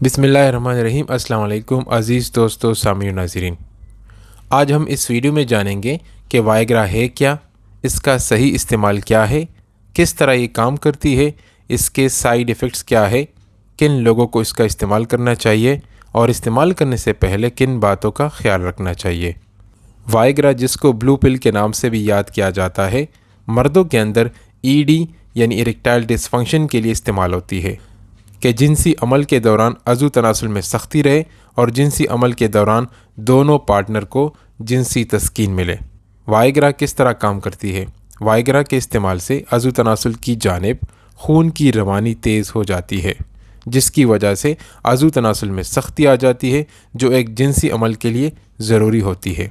بسم اللہ الرحمن الرحیم۔ السلام علیکم عزیز دوستو، سامعین و ناظرین۔ آج ہم اس ویڈیو میں جانیں گے کہ وائگرا ہے کیا، اس کا صحیح استعمال کیا ہے، کس طرح یہ کام کرتی ہے، اس کے سائیڈ ایفیکٹس کیا ہے، کن لوگوں کو اس کا استعمال کرنا چاہیے اور استعمال کرنے سے پہلے کن باتوں کا خیال رکھنا چاہیے۔ وائگرا، جس کو بلو پل کے نام سے بھی یاد کیا جاتا ہے، مردوں کے اندر ED یعنی اریکٹائل ڈسفنکشن کے لیے استعمال ہوتی ہے کہ جنسی عمل کے دوران عضو تناسل میں سختی رہے اور جنسی عمل کے دوران دونوں پارٹنر کو جنسی تسکین ملے۔ وائگرا کس طرح کام کرتی ہے؟ وائگرا کے استعمال سے عضو تناسل کی جانب خون کی روانی تیز ہو جاتی ہے، جس کی وجہ سے عضو تناسل میں سختی آ جاتی ہے، جو ایک جنسی عمل کے لیے ضروری ہوتی ہے۔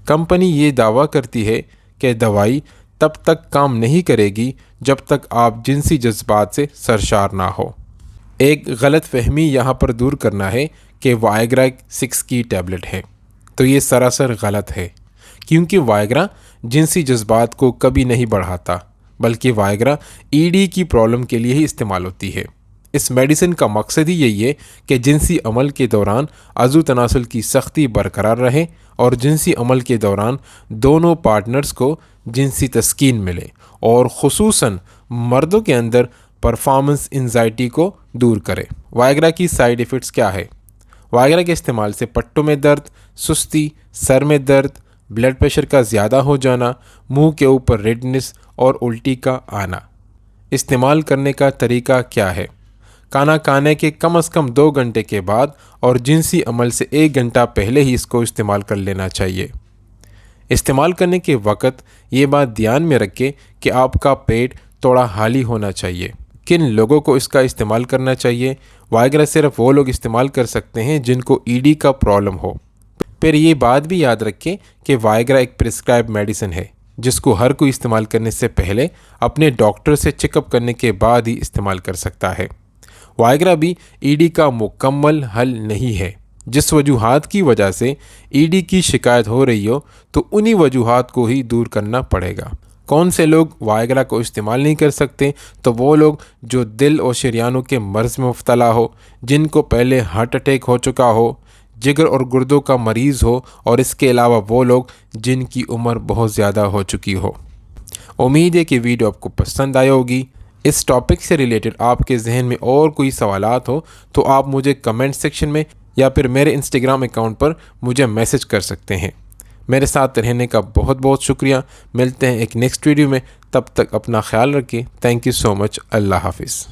کمپنی یہ دعویٰ کرتی ہے کہ دوائی تب تک کام نہیں کرے گی جب تک آپ جنسی جذبات سے سرشار نہ ہو۔ ایک غلط فہمی یہاں پر دور کرنا ہے کہ وائگرا 6 کی ٹیبلٹ ہے، تو یہ سراسر غلط ہے، کیونکہ وائگرا جنسی جذبات کو کبھی نہیں بڑھاتا، بلکہ وائگرا ED کی پرابلم کے لیے ہی استعمال ہوتی ہے۔ اس میڈیسن کا مقصد ہی یہی ہے کہ جنسی عمل کے دوران عضو تناسل کی سختی برقرار رہے اور جنسی عمل کے دوران دونوں پارٹنرز کو جنسی تسکین ملے، اور خصوصاً مردوں کے اندر پرفارمنس انزائٹی کو دور کرے۔ وائگرا کی سائیڈ ایفیکٹس کیا ہے؟ وائگرا کے استعمال سے پٹوں میں درد، سستی، سر میں درد، بلڈ پریشر کا زیادہ ہو جانا، منہ کے اوپر ریڈنس اور الٹی کا آنا۔ استعمال کرنے کا طریقہ کیا ہے؟ کھانا کھانے کے کم از کم 2 گھنٹے کے بعد اور جنسی عمل سے 1 گھنٹہ پہلے ہی اس کو استعمال کر لینا چاہیے۔ استعمال کرنے کے وقت یہ بات دھیان میں رکھیں کہ آپ کا پیٹ تھوڑا خالی ہونا چاہیے۔ کن لوگوں کو اس کا استعمال کرنا چاہیے؟ وائگرا صرف وہ لوگ استعمال کر سکتے ہیں جن کو ED کا پرابلم ہو۔ پھر یہ بات بھی یاد رکھیں کہ وائگرا ایک پرسکرائب میڈیسن ہے، جس کو ہر کوئی استعمال کرنے سے پہلے اپنے ڈاکٹر سے چیک اپ کرنے کے بعد ہی استعمال کر سکتا ہے۔ وائگرا بھی ED کا مکمل حل نہیں ہے۔ جس وجوہات کی وجہ سے ED کی شکایت ہو رہی ہو تو انہی وجوہات کو ہی دور کرنا پڑے گا۔ کون سے لوگ وائگرا کو استعمال نہیں کر سکتے؟ تو وہ لوگ جو دل اور شریانوں کے مرض میں مبتلا ہو، جن کو پہلے ہارٹ اٹیک ہو چکا ہو، جگر اور گردوں کا مریض ہو، اور اس کے علاوہ وہ لوگ جن کی عمر بہت زیادہ ہو چکی ہو۔ امید ہے کہ ویڈیو آپ کو پسند آئی ہوگی۔ اس ٹاپک سے ریلیٹڈ آپ کے ذہن میں اور کوئی سوالات ہو تو آپ مجھے کمنٹ سیکشن میں یا پھر میرے انسٹاگرام اکاؤنٹ پر مجھے میسج کر سکتے ہیں۔ میرے ساتھ رہنے کا بہت بہت شکریہ۔ ملتے ہیں ایک نیکسٹ ویڈیو میں، تب تک اپنا خیال رکھیں۔ تھینک یو سو مچ۔ اللہ حافظ۔